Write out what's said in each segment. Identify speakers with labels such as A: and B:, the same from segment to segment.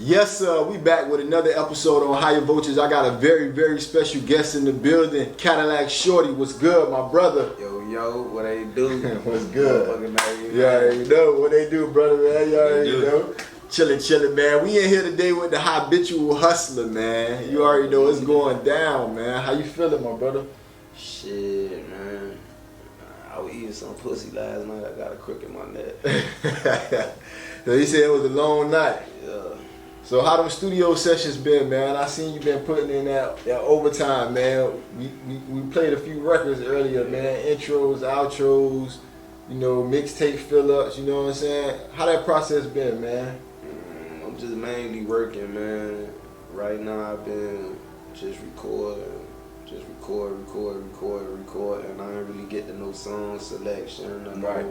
A: Yes, sir. We back with another episode on Higher Vultures. I got a very, very special guest in the building. Cadillac Shorty. What's good, my brother?
B: Yo, what they do?
A: What's good?
B: Yeah,
A: you know what they do, brother, man. You already know. Chillin', man. We in here today with the Habitual Hustler, man. You already know it's going down, man. How you feeling, my brother?
B: Shit, man. I was eating some pussy last night. I got a crook in my neck.
A: So he said it was a long night.
B: Yeah.
A: So how them studio sessions been, man? I seen you been putting in that overtime, man. We played a few records earlier, man. Intros, outros, you know, mixtape fill-ups, you know what I'm saying? How that process been, man?
B: I'm just mainly working, man. Right now I've been just recording, and I ain't really getting no song selection.
A: Right.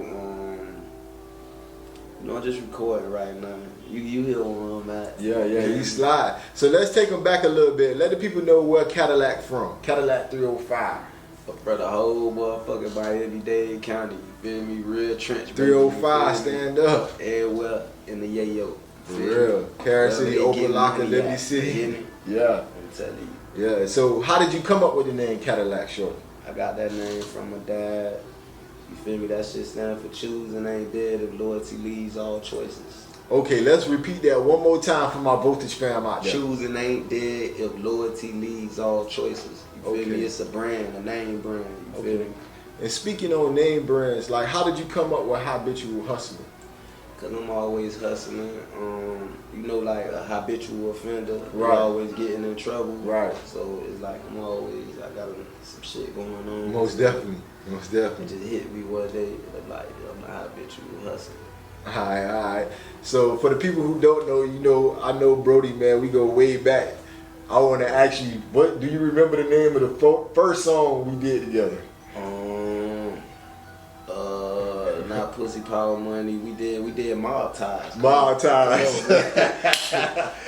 B: No, I'm just recording right now. You hear where I'm at.
A: Yeah, you slide. So let's take them back a little bit. Let the people know where Cadillac from. Cadillac 305.
B: For the whole motherfucking Miami-Dade County, you feel me? Real trench.
A: 305, stand up.
B: Everywhere in the yayo.
A: For real. Carol City, Opalaka, Liberty City. Yeah.
B: I'm telling you.
A: Yeah, so how did you come up with the name Cadillac Shorty?
B: I got that name from my dad. You feel me? That shit stand for choosing ain't dead if loyalty leads all choices.
A: Okay, let's repeat that one more time for my Voltage fam out there.
B: Choosing ain't dead if loyalty leads all choices. You feel me? It's a brand, a name brand. You feel me?
A: And speaking on name brands, like how did you come up with Habitual Hustler?
B: Cause I'm always hustling. You know, like a habitual offender.
A: Right.
B: Always getting in trouble.
A: Right.
B: So it's like I got some shit going on.
A: Most definitely.
B: It just hit me one day. Like I'm a habitual hustler.
A: Alright. So for the people who don't know, you know, I know Brody, man. We go way back. I want to ask you, what do you remember the name of the first song we did together?
B: Not Pussy Power Money. We did Mob Ties.
A: Mob Ties.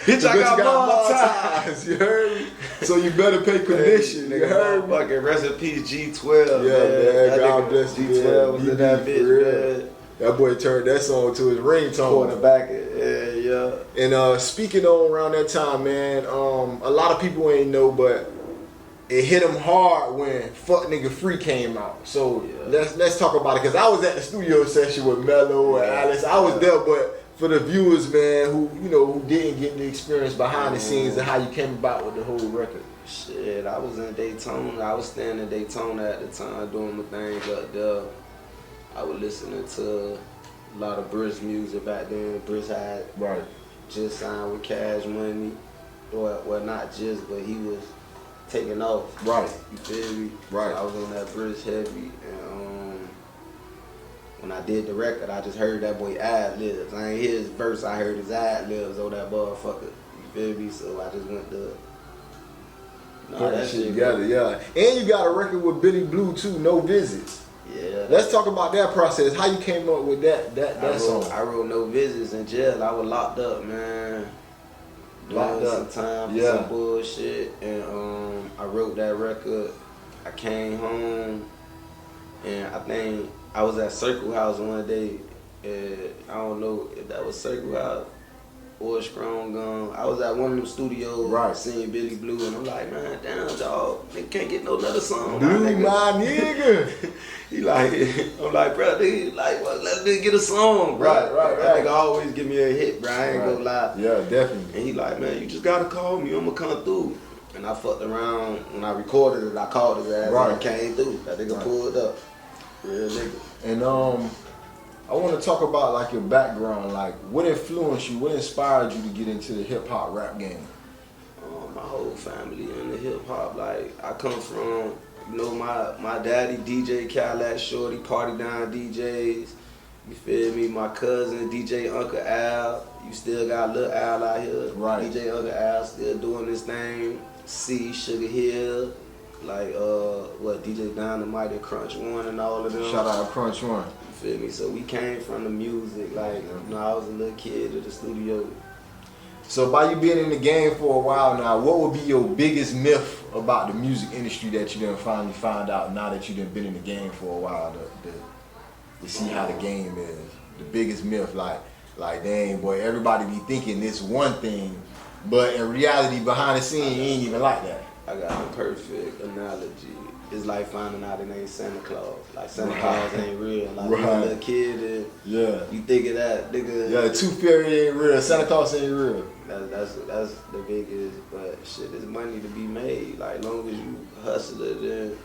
B: Bitch, I got Mob
A: Ties. You heard me? So you better pay commission. You heard me?
B: Fucking rest in peace, G12.
A: Yeah, man. God bless you.
B: G12 was in that bitch, man.
A: That boy turned that song to his ringtone.
B: Quarterback it. Yeah.
A: And speaking on around that time, man, a lot of people ain't know, but it hit him hard when Fuck Nigga Free came out. So let's talk about it, because I was at the studio session with Mello and Alice. I was there, but for the viewers, man, who didn't get the experience behind the scenes of how you came about with the whole record.
B: Shit, I was in Daytona. I was staying in Daytona at the time doing my things up there. I was listening to a lot of Briss music back then. Briss had just signed with Cash Money. Well, not just, but he was taking off.
A: Right.
B: You feel me?
A: Right.
B: So I was on that Briss heavy, and when I did the record, I just heard that boy ad-libs. I ain't hear his verse, I heard his ad-libs on that motherfucker. You feel me? So I just went to
A: put that shit together, yeah. And you got a record with Billy Blue too, No Visits.
B: Yeah.
A: Let's talk about that process. How you came up with that song?
B: I wrote No Visits in jail. I was locked up, man.
A: Locked up.
B: Some time for some bullshit, and I wrote that record. I came home, and I think I was at Circle House one day, and I don't know if that was Circle House or Strong Gun. I was at one of them studios, seeing Billy Blue, and I'm like, man, damn, dog, nigga can't get no another song.
A: Blue, my nigga.
B: He like, I'm like, bro, nigga, like, well, let nigga get a song, bro. Right. That nigga always give me a hit, bro. I ain't gonna lie.
A: Yeah, definitely.
B: And he like, man, you just gotta call me. I'm gonna come through. And I fucked around. When I recorded it, I called his ass and came through. That nigga pulled up. Real nigga.
A: And I want to talk about like your background. Like, what influenced you? What inspired you to get into the hip hop rap game?
B: My whole family in the hip hop. Like, I come from, you know, my daddy DJ Cadillac Shorty, Party Down DJs. You feel me? My cousin DJ Uncle Al. You still got Lil Al out here.
A: Right.
B: DJ Uncle Al still doing this thing. C, Sugar Hill. Like, DJ Dynamite and Crunch One and all of them.
A: Shout out to Crunch One.
B: You feel me? So we came from the music. Like, you know, I was a little kid at the studio.
A: So by you being in the game for a while now, what would be your biggest myth about the music industry that you done finally find out now that you done been in the game for a while to see how the game is? The biggest myth, like, Like, dang, boy, everybody be thinking this one thing, but in reality, behind the scene, he ain't even like that.
B: I got a perfect analogy. It's like finding out it ain't Santa Claus. Like Santa Claus ain't real. Like you a little kid and you think of that nigga.
A: Yeah, the Tooth Fairy ain't real. Santa Claus ain't real.
B: That's the biggest. But shit, there's money to be made. Like as long as you hustle it and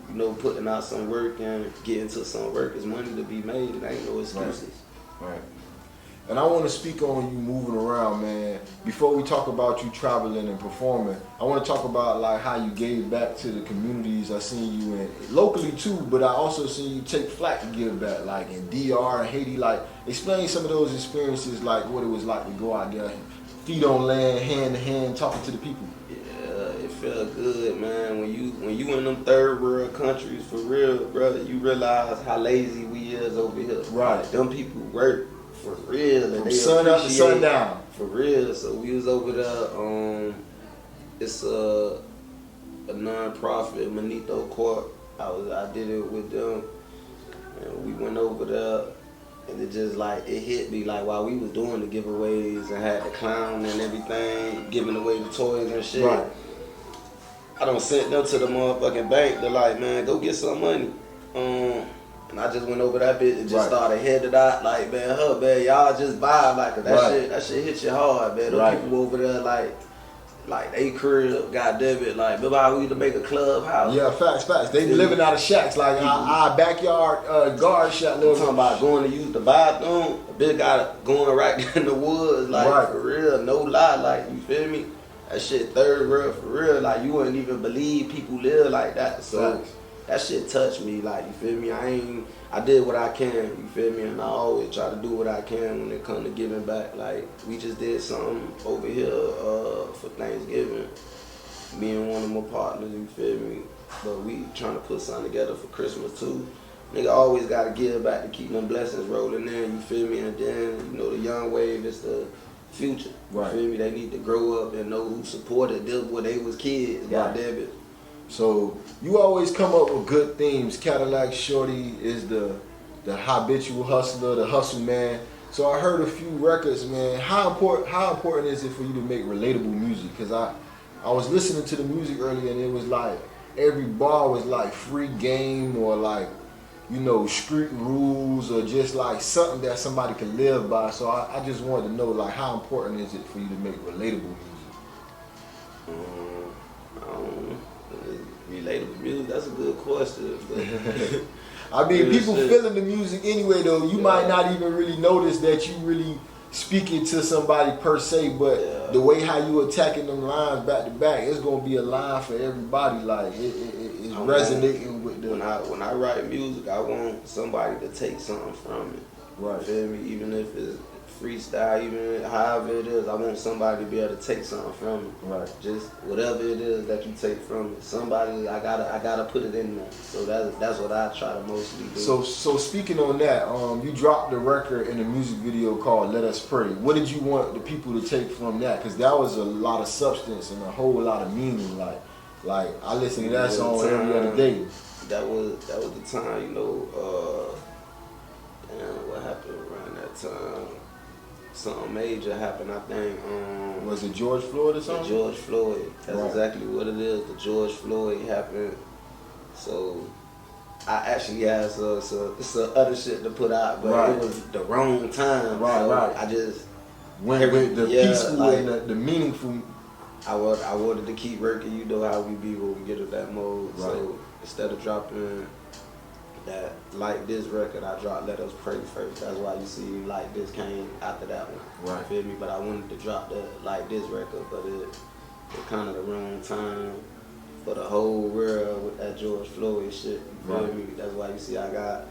B: you know putting out some work and getting to some work, there's money to be made. It ain't no excuses.
A: Right. And I want to speak on you moving around, man. Before we talk about you traveling and performing, I want to talk about like how you gave back to the communities I seen you in locally too, but I also seen you take flight to give back, like in DR and Haiti. Like, explain some of those experiences, like what it was like to go out there, feet on land, hand to hand, talking to the people.
B: Yeah, it felt good, man. When you in them third world countries, for real, brother, you realize how lazy we is over here.
A: Right.
B: Like, them people work. For real, and
A: from sun up to sundown.
B: For real, so we was over there. It's a non-profit, Manito Corp. I did it with them, and we went over there, and it just like it hit me like while we was doing the giveaways and had the clown and everything, giving away the toys and shit.
A: Right.
B: I don't sent them to the motherfucking bank. They're like, man, go get some money. And I just went over that bitch and just started headed out like, man, y'all just vibe like that shit hit you hard, man. Those people over there like they crib, goddamn it, like we need to make a clubhouse.
A: Yeah, facts. They living out of shacks, like our backyard guard shack.
B: I'm talking about going to use the bathroom. A bitch got going right in the woods, like for real, no lie, like you feel me? That shit third world for real, like you wouldn't even believe people live like that. So that shit touched me, like, you feel me? I did what I can, you feel me? And I always try to do what I can when it comes to giving back. Like, we just did something over here for Thanksgiving. Me and one of my partners, you feel me? But we trying to put something together for Christmas too. Nigga always gotta give back to keep them blessings rolling in, you feel me? And then, you know, the young wave is the future, you feel me? They need to grow up and know who supported them when they was kids, goddamn it.
A: So you always come up with good themes. Cadillac Shorty is the habitual hustler, the hustle man. So I heard a few records, man. How important is it for you to make relatable music? Because I was listening to the music earlier and it was like every bar was like free game or like, you know, street rules or just like something that somebody can live by. So I just wanted to know, like, how important is it for you to make relatable music?
B: I don't know. Relatable music, that's a good question.
A: I mean, people feeling the music anyway, though. You might not even really notice that you really speaking to somebody per se, but the way how you attacking them lines back to back, it's gonna be a line for everybody. Like it's resonating with the.
B: When I write music, I want somebody to take something from it.
A: Right.
B: Feel me? Even if it's freestyle, even however it is, I want somebody to be able to take something from it.
A: Right.
B: Just whatever it is that you take from it. Somebody, I gotta put it in there. So that's what I try to mostly do.
A: So speaking on that, you dropped a record in a music video called "Let Us Pray." What did you want the people to take from that? Because that was a lot of substance and a whole lot of meaning. Like I listen to that song every other day.
B: That was the time, you know. Damn, what happened around that time? Something major happened, I think.
A: Was it George Floyd or something?
B: George Floyd. That's exactly what it is. The George Floyd happened. So I actually had some other shit to put out, but it was the wrong time.
A: Right.
B: I just
A: went with the peaceful like, and the meaningful.
B: I wanted to keep working. You know how we be when we get in that mode. Right. So instead of dropping that Like This record, I dropped Let Us Pray first. That's why you see Like This came after that one.
A: Right.
B: You feel me? But I wanted to drop the Like This record, but it kind of the wrong time for the whole world with that George Floyd shit. You feel me? That's why you see I got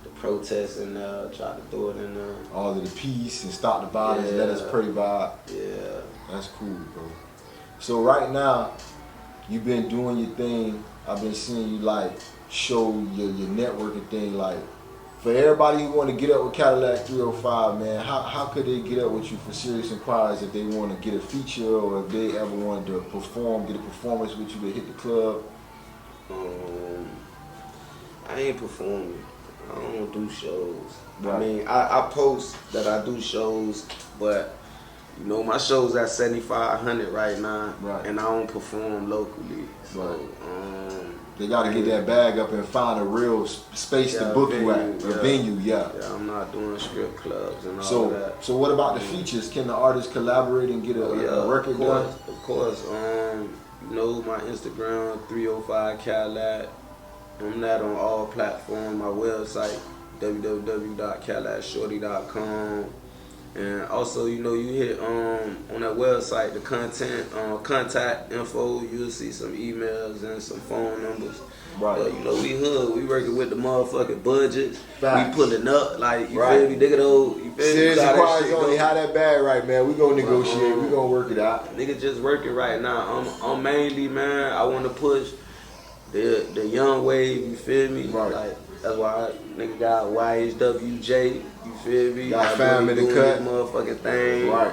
B: the protests and tried to throw it in there.
A: All of the peace and stop the violence, Let Us Pray vibe.
B: Yeah.
A: That's cool, bro. So right now, you've been doing your thing. I've been seeing you like show your networking thing. Like for everybody who want to get up with Cadillac 305, man, how could they get up with you for serious inquiries if they want to get a feature or if they ever wanted to perform, get a performance with you to hit the club?
B: I ain't performing. I don't do shows.
A: Right.
B: I mean, I post that I do shows, but you know, my show's at 7,500 right now,
A: right.
B: and I don't perform locally. So,
A: right. They got to get that bag up and find a real space to book you at, a venue,
B: Yeah, I'm not doing strip clubs and all that.
A: So what about the features? Can the artist collaborate and get a record done?
B: Of course. You know, my Instagram, 305 Cadillac. I'm that on all platforms. My website, www.cadillacshorty.com. And also, you know, you hit on that website, the contact info, you'll see some emails and some phone numbers.
A: Right.
B: But, you know, we hood, we working with the motherfucking budgets.
A: Facts.
B: We pulling up, like, you feel me? Nigga, though, you feel me?
A: Serious inquiries only, how that bag right, man. We gonna negotiate, we gonna work it out.
B: Nigga just working right now. I'm mainly, man, I want to push the young wave, you feel me?
A: Right.
B: Like, that's why nigga got YHWJ, you feel me?
A: Got fam in the cut.
B: Motherfucking thing.
A: Right.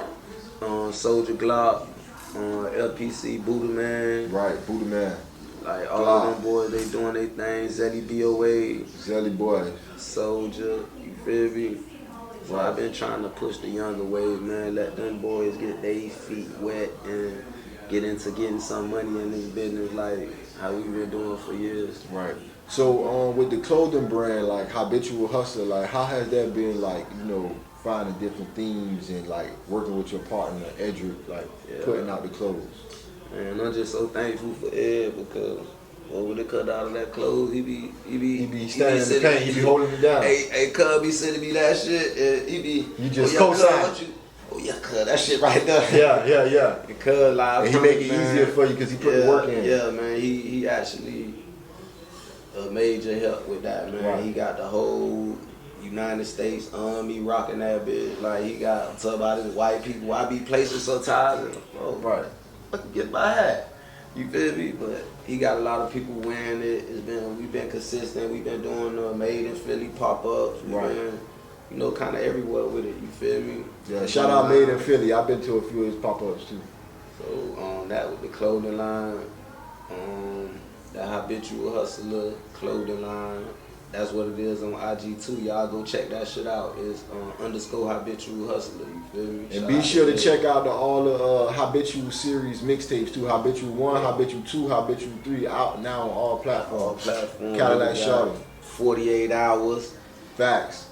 B: Soldier Glock, LPC Buddha Man.
A: Right, Buddha Man.
B: Like all of them boys, they doing their thing. Zelly BOA.
A: Zelly boy.
B: Soldier, you feel me? So
A: right.
B: I've been trying to push the younger wave, man. Let them boys get their feet wet and get into getting some money in this business like how we've been doing for years.
A: Right. So with the clothing brand, like Habitual Hustler, like how has that been, like, you know, finding different themes and like working with your partner, Edric, like putting out the clothes?
B: Man, I'm just so thankful for Ed because when they cut out of that clothes, he be
A: standing in the paint, he be holding it down.
B: Hey, cuz be sending me that shit, and he be
A: you just co-sign.
B: Oh yeah, cuz that shit right there.
A: Yeah.
B: Because like
A: and he make it easier for you because he put the work in.
B: Yeah, man, he actually a major help with that, man.
A: Right.
B: He got the whole United States Army rocking that bitch. Like he got talk about his white people. I be placing sometimes, and
A: right.
B: I can get my hat. You feel me? But he got a lot of people wearing it. We've been consistent. We've been doing Made in Philly pop-ups. We've been, you know, kind of everywhere with it. You feel me?
A: Yeah. Shout out Made in Philly. I've been to a few of his pop-ups too.
B: So that was the clothing line. The Habitual Hustler clothing line. That's what it is on IG too. Y'all go check that shit out. It's _Habitual Hustler. You feel me?
A: And be sure to check out all the Habitual series mixtapes too. Habitual 1, Habitual 2, Habitual 3 out now on all platforms. Cadillac Shorty.
B: 48 hours.
A: Facts.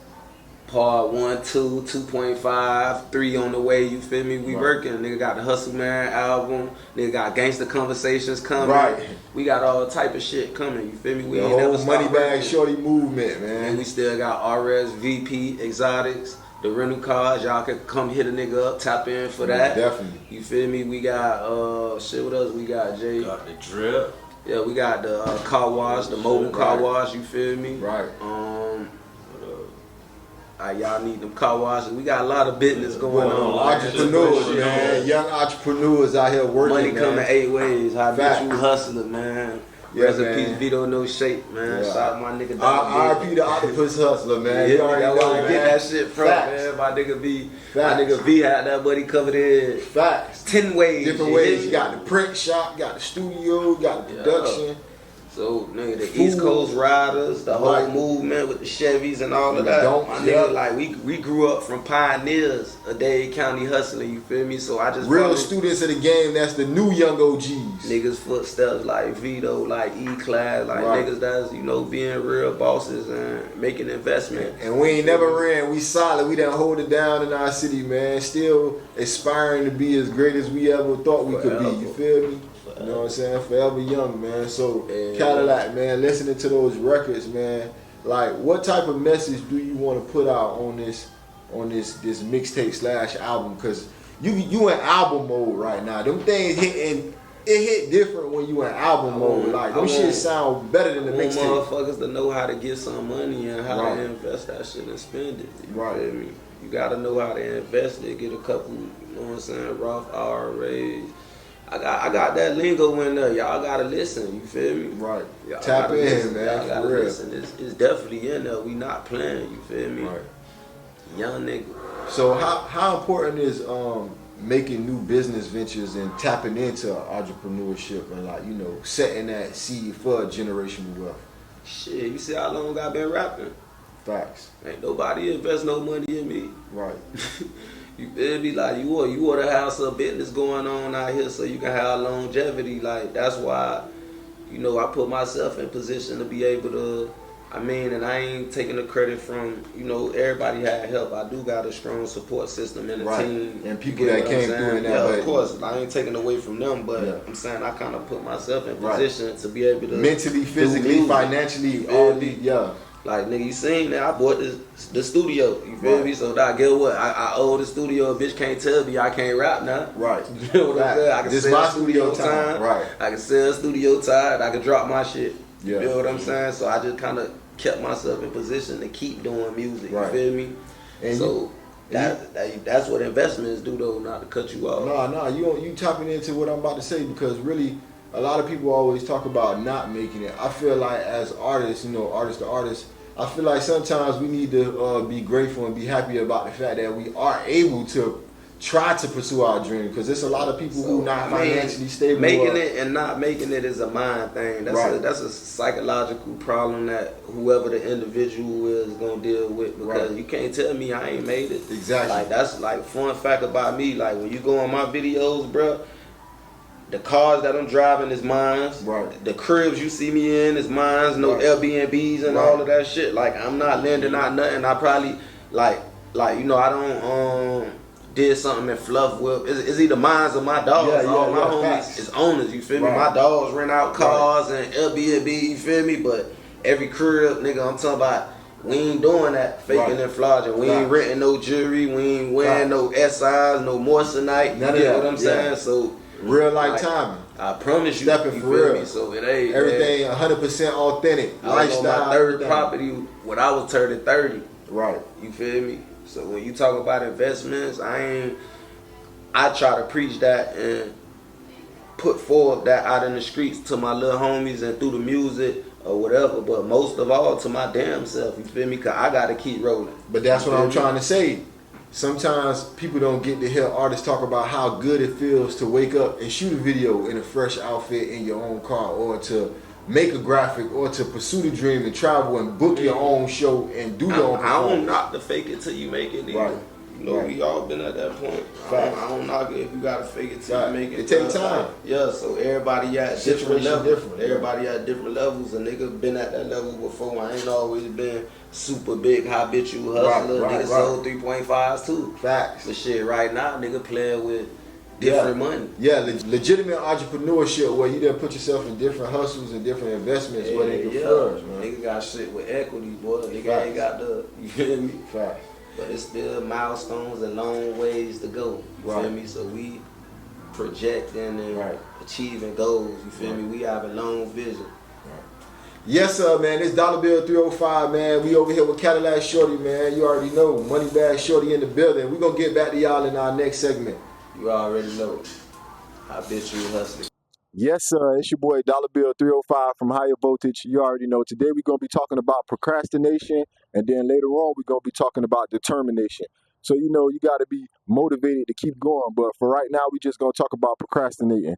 B: Part 1, 2, 2.5, 3 on the way, you feel me? We working. Nigga got the Hustle Man album. Nigga got Gangsta Conversations coming.
A: Right.
B: We got all type of shit coming, you feel me? We
A: the
B: ain't
A: whole
B: never
A: Money Bag Shorty movement, man.
B: And we still got RSVP, Exotics, the rental cars. Y'all can come hit a nigga up, tap in for that.
A: Definitely.
B: You feel me? We got, what else we got, Jay?
C: Got the drip.
B: Yeah, we got the car wash, the mobile car wash, you feel me?
A: Right.
B: Y'all need them car washes. We got a lot of business going on.
A: Entrepreneurs, man. Young entrepreneurs out here working.
B: Money coming 8 ways. Habitual Hustler, man. Rest in peace, Vito No Shape, man. Shout out my nigga.
A: R.I.P. the Octopus Hustler, man. You already know, man.
B: Get that shit from, man. My nigga V had that buddy covered in.
A: Facts.
B: 10 ways.
A: Different ways. You got the print shop, got the studio, got the production.
B: So, nigga, the East Coast Riders, the whole movement with the Chevys and all of that. My nigga, like, we grew up from pioneers of Dade County hustling, you feel me? So I just
A: real students of the game, that's the new young OGs.
B: Niggas footsteps like Vito, like E-Class, like niggas that's, you know, being real bosses and making investment.
A: And we ain't never ran, we solid, we done hold it down in our city, man. Still aspiring to be as great as we ever thought we could be, you feel me? You know what I'm saying? Forever young, man. So Cadillac, man, listening to those records, man. Like, what type of message do you want to put out on this mixtape / album? Cause you in album mode right now. Them things hitting, it hit different when you in album mode. Like, them shit sound better than the mixtape.
B: Motherfuckers to know how to get some money and how to invest that shit and spend it. You feel me? You gotta know how to invest it. Get a couple, you know what I'm saying, Roth IRAs. I got that lingo in there. Y'all gotta listen. You feel me?
A: Right.
B: Y'all
A: Tap in,
B: listen.
A: man.
B: Y'all gotta
A: for real.
B: listen. It's definitely in there. We not playing. You feel me?
A: Right.
B: Young nigga.
A: So how important is making new business ventures and tapping into entrepreneurship and, like, you know, setting that seed for generational wealth?
B: Shit, you see how long I been rapping?
A: Facts.
B: Ain't nobody invest no money in me.
A: Right.
B: You feel me? Like you ought to have some business going on out here so you can have longevity. Like that's why, I put myself in position to be able to. I mean, and I ain't taking the credit from, everybody had help. I do got a strong support system and a team.
A: And people that came through in that.
B: Yeah, of course. I ain't taking away from them, but I'm saying I kind of put myself in position to be able to.
A: Mentally, physically, financially, all these,
B: Like, nigga, you seen that? I bought the studio. You feel me? So, I get what? I owe the studio. A bitch can't tell me I can't rap now.
A: Right.
B: You know what I'm saying? I can sell studio time.
A: Right.
B: I can sell studio time. I can drop my shit.
A: Yeah.
B: You know what I'm saying? So, I just kind of kept myself in position to keep doing music.
A: Right.
B: You feel me?
A: And
B: so, that's what investments do, though, not to cut you off.
A: No, you tapping into what I'm about to say because really, a lot of people always talk about not making it. I feel like as artists, artist to artist, I feel like sometimes we need to be grateful and be happy about the fact that we are able to try to pursue our dream because there's a lot of people who not financially stable.
B: Making it and not making it is a mind thing. That's a psychological problem that whoever the individual is gonna deal with because you can't tell me I ain't made it.
A: Exactly.
B: Like that's like fun fact about me. Like when you go on my videos, bro. The cars that I'm driving is mine.
A: Right.
B: The cribs you see me in is mine. No Airbnbs and all of that shit. Like I'm not lending out nothing. I probably I don't did something in fluff with. It's either mine or my dogs. All my homies is owners. You feel me? My dogs rent out cars and Airbnb. You feel me? But every crib, nigga, I'm talking about. We ain't doing that faking and flogging. We ain't renting no jewelry. We ain't wearing no SIs, no moissanite. You know what I'm saying? So.
A: Real life timing.
B: I promise you.
A: Stepping for real.
B: Me? So it ain't
A: everything 100% authentic.
B: I was on my third property when I was turning 30.
A: Right.
B: You feel me? So when you talk about investments, I try to preach that and put forth that out in the streets to my little homies and through the music or whatever. But most of all to my damn self. You feel me? Cause I gotta keep rolling.
A: But that's what I'm trying to say. Sometimes people don't get to hear artists talk about how good it feels to wake up and shoot a video in a fresh outfit in your own car or to make a graphic or to pursue the dream and travel and book your own show and do your own performance.
B: I don't knock the fake it till you make it either. Right. We all been at that point. I don't knock it if you gotta fake it till you make it.
A: It takes time.
B: So everybody at different levels. Everybody at different levels. A nigga been at that level before. I ain't always been super big habitual hustler. Nigga sold 3.5s too.
A: Facts.
B: But shit, right now, nigga playing with different money.
A: Yeah, legitimate entrepreneurship where you done put yourself in different hustles and different investments where they can flourish, man.
B: Nigga got shit with equity, boy. Nigga ain't got you feel me?
A: Facts.
B: But it's still milestones and long ways to go. You feel me? So we projecting and achieving goals. You feel me? We have a long vision.
A: Yes, sir, man. It's $305, man. We over here with Cadillac Shorty, man. You already know. Money Bag Shorty in the building. We're going to get back to y'all in our next segment.
B: You already know. Habitual Hustler.
C: Yes, sir. It's your boy $305 from Higher Voltage. You already know. Today we're going to be talking about procrastination, and then later on we're going to be talking about determination. So, you got to be motivated to keep going. But for right now, we just going to talk about procrastinating.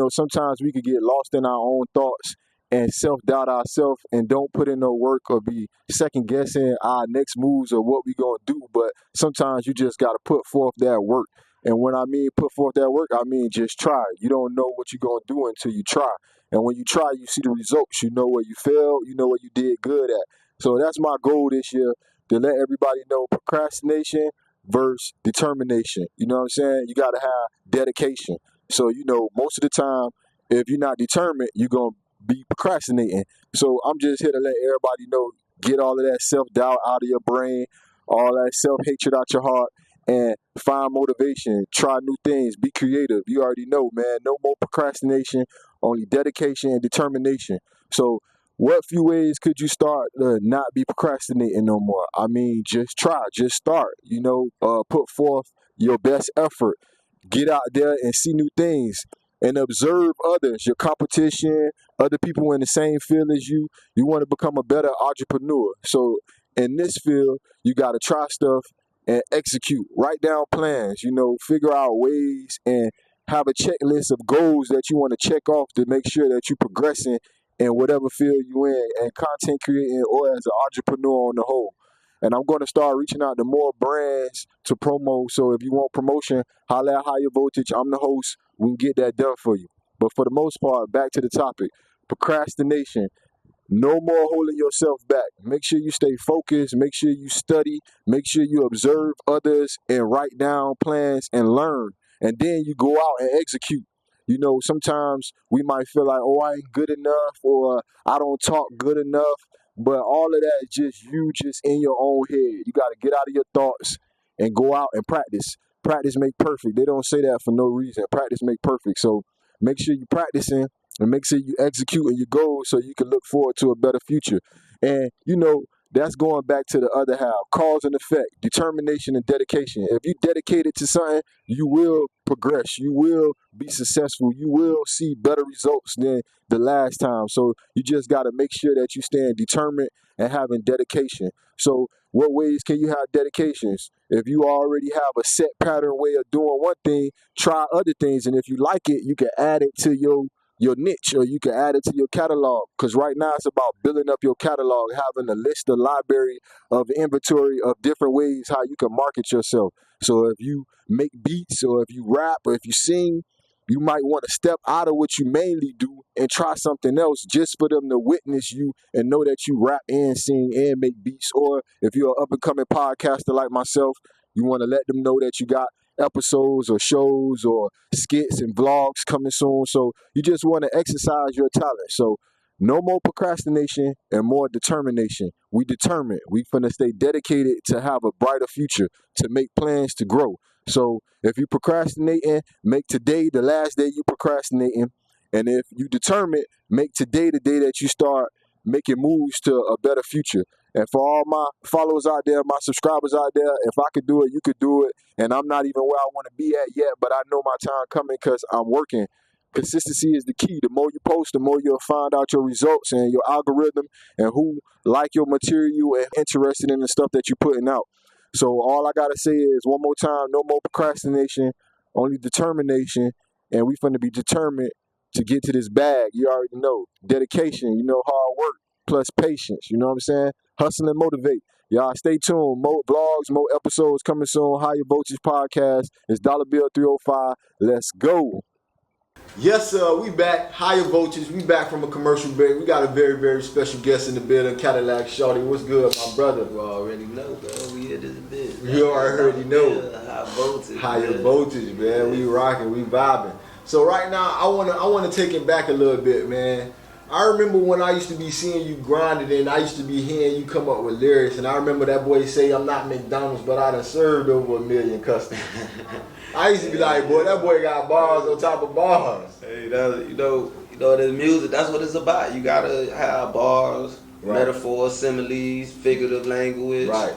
C: Sometimes we could get lost in our own thoughts and self-doubt ourselves and don't put in no work or be second-guessing our next moves or what we going to do. But sometimes you just got to put forth that work. And when I mean put forth that work, I mean just try. You don't know what you're going to do until you try. And when you try, you see the results. You know where you failed. You know what you did good at. So that's my goal this year, to let everybody know procrastination versus determination. You know what I'm saying? You got to have dedication. So, most of the time, if you're not determined, you're going to be procrastinating. So I'm just here to let everybody know, get all of that self-doubt out of your brain, all that self-hatred out your heart, and find motivation, try new things, be creative. You already know, man, no more procrastination, only dedication and determination. So what few ways could you start to not be procrastinating no more? I mean, just try, just start, put forth your best effort, get out there and see new things and observe others, your competition, other people in the same field as you. You want to become a better entrepreneur. So in this field, you got to try stuff and execute. Write down plans, figure out ways and have a checklist of goals that you want to check off to make sure that you're progressing in whatever field you're in and content creating or as an entrepreneur on the whole. And I'm going to start reaching out to more brands to promo. So if you want promotion, holla at Higher Voltage. I'm the host. We can get that done for you. But for the most part, back to the topic, procrastination. No more holding yourself back. Make sure you stay focused. Make sure you study. Make sure you observe others and write down plans and learn. And then you go out and execute. You know, sometimes we might feel like, oh, I ain't good enough, or I don't talk good enough. But all of that is just you just in your own head. You got to get out of your thoughts and go out and practice. Practice make perfect. They don't say that for no reason. Practice make perfect. So make sure you practicing and make sure you executing your goals so you can look forward to a better future. And, you know, that's going back to the other half, cause and effect, determination and dedication. If you dedicated to something, you will progress. You will be successful. You will see better results than the last time. So you just got to make sure that you stand determined and having dedication. So what ways can you have dedications? If you already have a set pattern way of doing one thing, try other things. And if you like it, you can add it to your niche, or you can add it to your catalog. Because right now it's about building up your catalog, having a list, a library of inventory of different ways how you can market yourself. So if you make beats, or if you rap, or if you sing, you might want to step out of what you mainly do and try something else just for them to witness you and know that you rap and sing and make beats. Or if you're an up-and-coming podcaster like myself, you want to let them know that you got episodes or shows or skits and vlogs coming soon. So you just want to exercise your talent. So no more procrastination and more determination. We determined. We finna stay dedicated to have a brighter future, to make plans to grow. So if you procrastinating, make today the last day you procrastinating. And if you determined, make today the day that you start making moves to a better future. And for all my followers out there, my subscribers out there, if I could do it, you could do it. And I'm not even where I want to be at yet, but I know my time coming because I'm working. Consistency is the key. The more you post, the more you'll find out your results and your algorithm and who like your material and interested in the stuff that you're putting out. So all I got to say is one more time, no more procrastination, only determination. And we finna be determined to get to this bag. You already know. Dedication, you know, hard work, plus patience. You know what I'm saying? Hustle and motivate. Y'all stay tuned. More vlogs, more episodes coming soon. Higher Voltage Podcast. It's $305. Let's go.
A: Yes, sir. We back. Higher Voltage. We back from a commercial break. We got a very, very special guest in the building, Cadillac Shorty. What's good, my brother?
B: You already know, bro. We hit this bitch.
A: You already know.
B: High voltage.
A: Higher Voltage, man. We rocking. We vibing. So right now, I wanna take it back a little bit, man. I remember when I used to be seeing you grinding, and I used to be hearing you come up with lyrics, and I remember that boy say, "I'm not McDonald's, but I done served over 1 million customers." I used to be like, boy, that boy got bars on top of bars.
B: Hey, you know, the music, that's what it's about. You gotta have bars, right, metaphors, similes, figurative language,
A: right,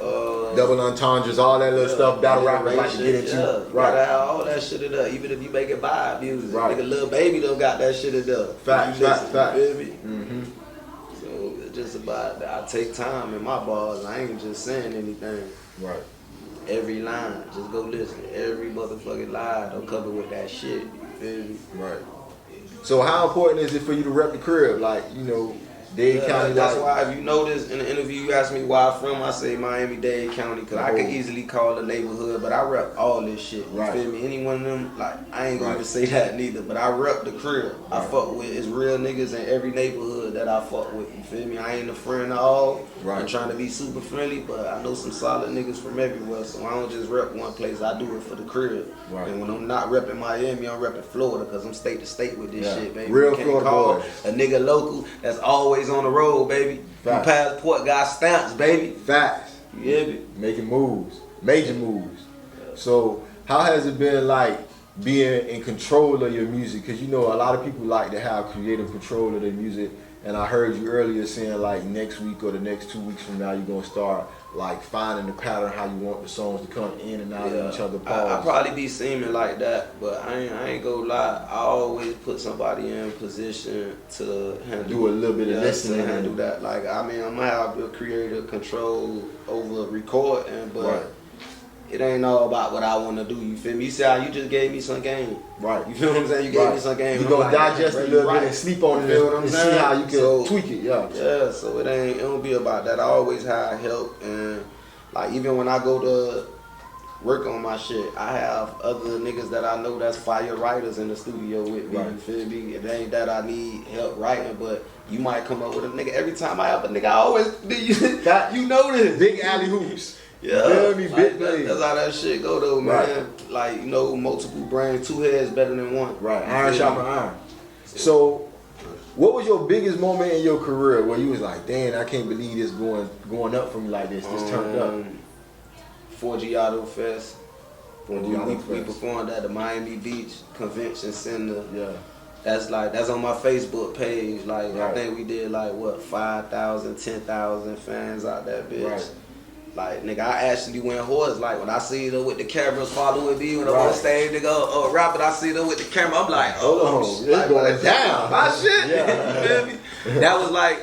A: double entendres, all that little stuff. Battle rappers like to get into.
B: Yeah.
A: Right,
B: gotta have all that shit in there. Even if you make it vibe music,
A: right.
B: Nigga, Lil Baby don't got that shit in there.
A: Fact.
B: You feel me? Mm-hmm. So it's just about that. I take time in my bars. I ain't just saying anything.
A: Right.
B: Every line, just go listen. Every motherfucking line, don't cover with that shit. You feel me?
A: Right. So how important is it for you to rep the crib? Like, you know, Dade County.
B: That's why, if you notice in the interview, you asked me where I'm from. I say Miami-Dade County because I could easily call a neighborhood, but I rep all this shit. You feel me? Any one of them, like, I ain't gonna even say that neither, but I rep the crib. I fuck with, it's real niggas in every neighborhood that I fuck with. You feel me? I ain't a friend of all. I'm trying to be super friendly, but I know some solid niggas from everywhere, so I don't just rep one place. I do it for the crib. And when I'm not repping Miami, I'm repping Florida because I'm state to state with this shit, baby.
A: Real
B: you can't
A: Florida
B: call
A: boys.
B: a nigga local that's always on the road, baby. Your passport got stamps, baby.
A: Facts.
B: You hear me?
A: Making moves. Major moves. So how has it been like being in control of your music? Because you know a lot of people like to have creative control of their music. And I heard you earlier saying like next week or the next 2 weeks from now you're going to start like finding the pattern how you want the songs to come in and out of each other.
B: I probably be seeming like that, but I ain't gonna lie. I always put somebody in position to handle,
A: do a little bit of listening
B: and do that. Like, I mean, I'm gonna have the creative control over recording, but it ain't all about what I want to do. You feel me? You see how you just gave me some game.
A: Right.
B: You feel what I'm saying? You gave me some game.
A: You gonna digest a little bit and sleep on it and see how you can tweak it. Yeah.
B: Yeah. So it don't be about that. I always have help, and like even when I go to work on my shit, I have other niggas that I know that's fire writers in the studio with me.
A: Right.
B: You feel me? It ain't that I need help writing, but you might come up with a nigga every time I have a nigga. I always you know this
A: Big alley hoops.
B: Yeah,
A: Feel me? Big
B: that's how that shit go though, man.
A: Right.
B: Like, you know, multiple brains, 2 heads better than one.
A: Right.
B: You
A: Iron
B: feel
A: sharpen
B: me?
A: iron. So, what was your biggest moment in your career where you was like, damn, I can't believe this going up for me like this. This turned up.
B: 4G Auto Fest.
A: 4G Auto
B: We
A: Fest.
B: performed at the Miami Beach Convention Center.
A: Yeah.
B: That's on my Facebook page. Like,
A: Right.
B: I think we did like what, 5,000, 10,000 fans out that bitch.
A: Right.
B: Like, nigga, I actually went horse. Like, when I see them with the cameras following me when I'm
A: Right.
B: on stage, nigga, rapping, I see them with the camera. I'm like,
A: Hold on,
B: shit.
A: it's
B: Like,
A: going
B: what,
A: down.
B: my shit.
A: Yeah.
B: You feel me? That was like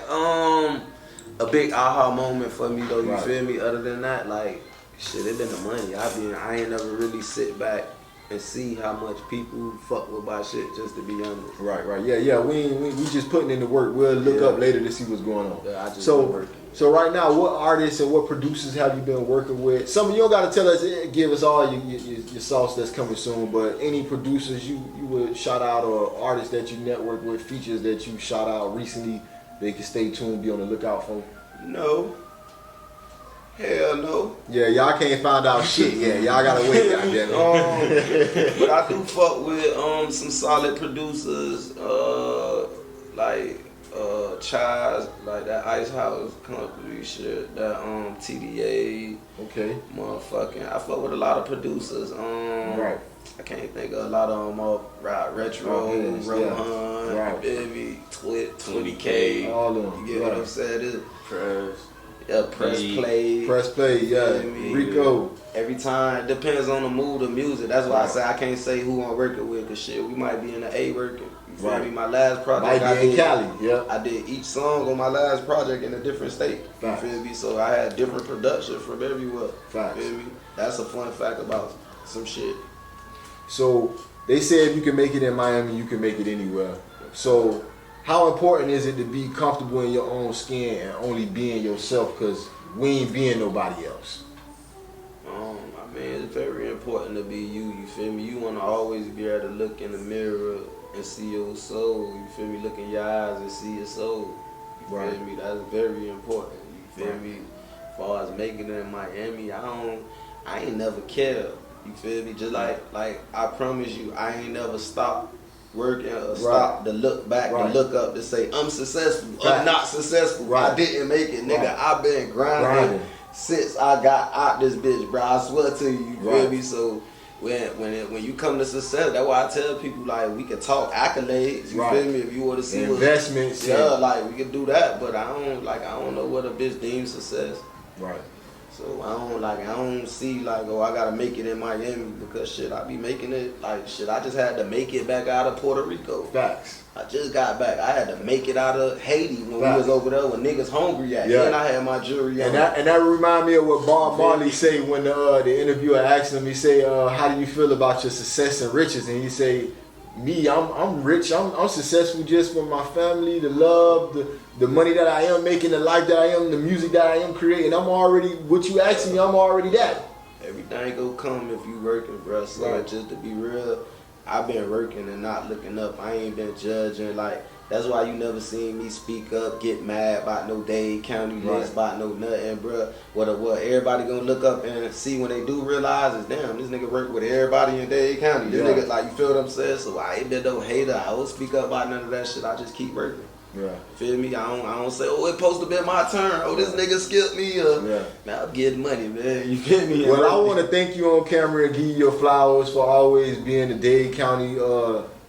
B: a big aha moment for me though. You
A: Right.
B: feel me? Other than that, like, shit, it been the money. I ain't never really sit back and see how much people fuck with my shit, just to be honest.
A: Right. Yeah. We just putting in the work. We'll look up later to see what's going on.
B: Yeah, I just been working.
A: So right now, what artists and what producers have you been working with? Some of you don't gotta tell us, give us all your sauce that's coming soon. But any producers you would shout out, or artists that you network with, features that you shout out recently, they can stay tuned, be on the lookout for.
B: No. Hell no.
A: Yeah, y'all can't find out shit yet. Y'all gotta wait, goddamn.
B: But I do fuck with some solid producers, like Chaz, like that Ice House Company shit, that TDA,
A: Okay.
B: motherfucking. I fuck with a lot of producers.
A: Right.
B: I can't think of a lot of them off Retro,
A: Yes,
B: Rohan,
A: yeah. Right.
B: Baby, Twit, 20K.
A: All of them.
B: You get what
A: Right.
B: I'm saying?
D: Press.
B: Press play.
A: Press play, yeah.
B: Feel me?
A: Rico.
B: Every time, depends on the mood of music. That's why I
A: Right.
B: say I can't say who I'm working with, cause shit, we might be in the A working. You feel
A: Right.
B: me? My last project,
A: Might
B: I
A: be in
B: did,
A: Cali, yeah.
B: I did each song on my last project in a different state.
A: Facts.
B: You feel me? So I had different production from everywhere.
A: Facts.
B: You feel me? That's a fun fact about some shit.
A: So they say if you can make it in Miami, you can make it anywhere. So how important is it to be comfortable in your own skin and only being yourself? Cause we ain't being nobody else.
B: I mean, it's very important to be you. You feel me? You wanna always be able to look in the mirror and see your soul. You feel me? Look in your eyes and see your soul. You
A: Right.
B: feel me? That's very important. You feel
A: Right.
B: me? As far as making it in Miami, I ain't never cared. You feel me? Just like I promise you, I ain't never stopped working or stopped to look back
A: Right.
B: and look up to say I'm successful.
A: Right.
B: I'm not successful.
A: Right.
B: I didn't make it, nigga.
A: Right.
B: I've been grinding since I got out this bitch, bro. I swear to you, you feel
A: Right.
B: me? So when you come to success, that's why I tell people, like, we can talk accolades. You
A: Right.
B: feel me? If you want to see what
A: Investments.
B: yeah, like we can do that, but I don't know what a bitch deems success.
A: Right.
B: So I don't see like, oh, I gotta make it in Miami, because shit, I be making it like shit. I just had to make it back out of Puerto Rico.
A: Facts.
B: I just got back. I had to make it out of Haiti when
A: Facts.
B: we was over there when niggas hungry at.
A: Yeah.
B: And I had my jewelry on.
A: And that remind me of what Bob Marley say when the interviewer asked him. He say, "How do you feel about your success and riches?" And he say, "Me, I'm rich. I'm successful just with my family, the love, the money that I am making, the life that I am, the music that I am creating. I'm already what you asking me. I'm already that."
B: Everything go come if you working, bro. So
A: Right.
B: just to be real, I've been working and not looking up. I ain't been judging. Like, that's why you never seen me speak up, get mad about no Dade County list, about no nothing, bro. What everybody gonna look up and see when they do realize is, damn, this nigga work with everybody in Dade County. This nigga, like, you feel what I'm saying? So I ain't been no hater. I don't speak up about none of that shit. I just keep working.
A: Yeah.
B: Feel me? I don't say, oh, it supposed to be my turn. Oh, this nigga skipped me.
A: Yeah.
B: Man, I'm getting money, man. You feel me?
A: Well, I want to thank you on camera and give you your flowers for always being the Dade County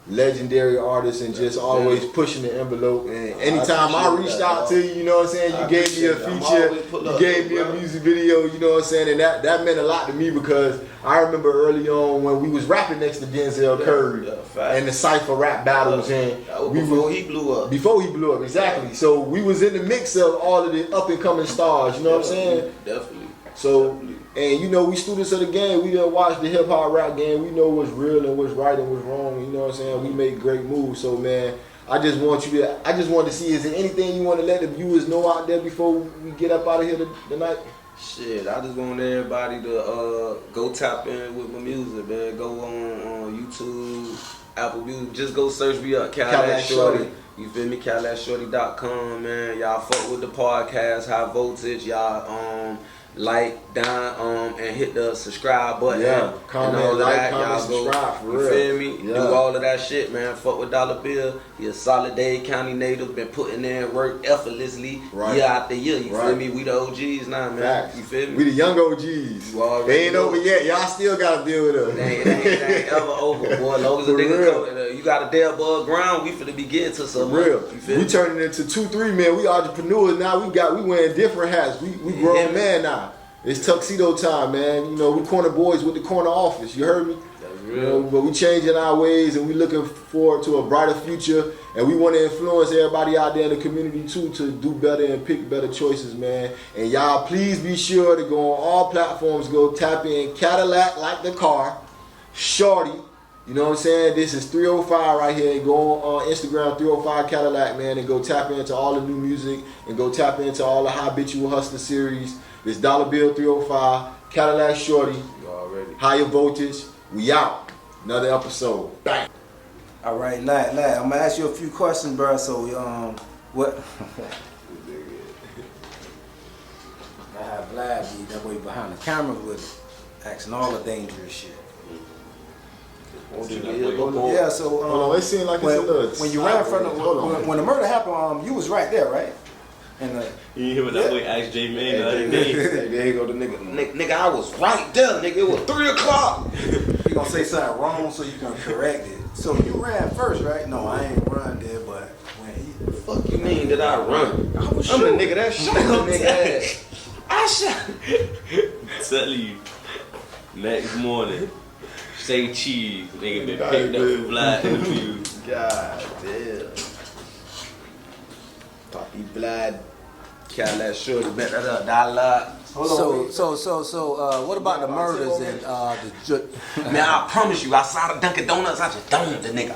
A: legendary artist and just always pushing the envelope. And anytime I reached out to you, you know what I'm saying, you gave me a feature, you gave me a music video, you know what I'm saying, and that meant a lot to me because I remember early on when we was rapping next to Denzel Curry and the Cypher rap battles, and
B: before he blew up.
A: Before he blew up, exactly. So we was in the mix of all of the up and coming stars, you know what I'm saying?
B: Definitely.
A: So, and you know, we students of the game, we done watch the hip hop rap game, we know what's real and what's right and what's wrong, you know what I'm saying? We make great moves. So man, I just want to see, is there anything you want to let the viewers know out there before we get up out of here tonight?
B: Shit, I just want everybody to go tap in with my music, man. Go on YouTube, Apple Music. Just go search me up, Cadillac Shorty. You feel me? CadillacShorty.com, man. Y'all fuck with the podcast, High Voltage. Y'all like, down, and hit the subscribe button.
A: Yeah, comment,
B: and all of
A: like,
B: that.
A: comment,
B: Y'all
A: subscribe, for
B: you
A: real.
B: feel me?
A: Yeah.
B: Do all of that shit, man. Fuck with Dollar Bill. He a solid Dade County native. Been putting in work effortlessly year after year. You feel me? We the OGs now, man.
A: Facts.
B: You feel me?
A: We the young OGs. They ain't over yet. Y'all still gotta deal with us.
B: It ain't ever over, boy. As long as a
A: For
B: nigga
A: real.
B: come, you got a day above ground, we finna be getting to
A: For
B: some
A: real.
B: You feel
A: We
B: me?
A: turning into 2-3 men. We entrepreneurs now. We wearing different hats. We grown men now. It's tuxedo time, man. You know, we corner boys with the corner office. You heard me?
B: That's
A: You know, but we changing our ways and we looking forward to a brighter future. And we want to influence everybody out there in the community too to do better and pick better choices, man. And y'all, please be sure to go on all platforms. Go tap in Cadillac like the car, Shorty. You know what I'm saying? This is 305 right here. Go on Instagram, 305 Cadillac, man, and go tap into all the new music and go tap into all the Habitual Hustler series. This Dollar Bill 305, Cadillac Shorty,
B: You already.
A: Higher Voltage. We out. Another episode. Bang.
D: All right, lad, I'm gonna ask you a few questions, bro. So, what? I have Vlad be that way behind the camera with it, asking all the dangerous shit. Yeah, so
A: Hold on, it seemed like it's a little
D: when you ran from the
A: Hold on.
D: when the murder happened, you was right there, right? And
E: You hear what that boy asked J Man the other day?
B: There you go, the nigga. Nigga, I was right there, nigga. It was 3 o'clock.
D: you gonna say something wrong so you can correct it. So you ran first, right? No, I ain't run there, but when he
B: Fuck you mean that I run?
D: I was
B: I'm the
D: shooting.
B: nigga that shot the nigga ass. I shot.
E: Tell you. Next morning, say cheese. Nigga been picked up with Vlad interview.
B: God damn. Poppy Blood, Cadillac Shorty, bet that up, dollar.
D: So, what about the murders and the
B: Man, I promise you, outside of Dunkin' Donuts, I just domed the nigga.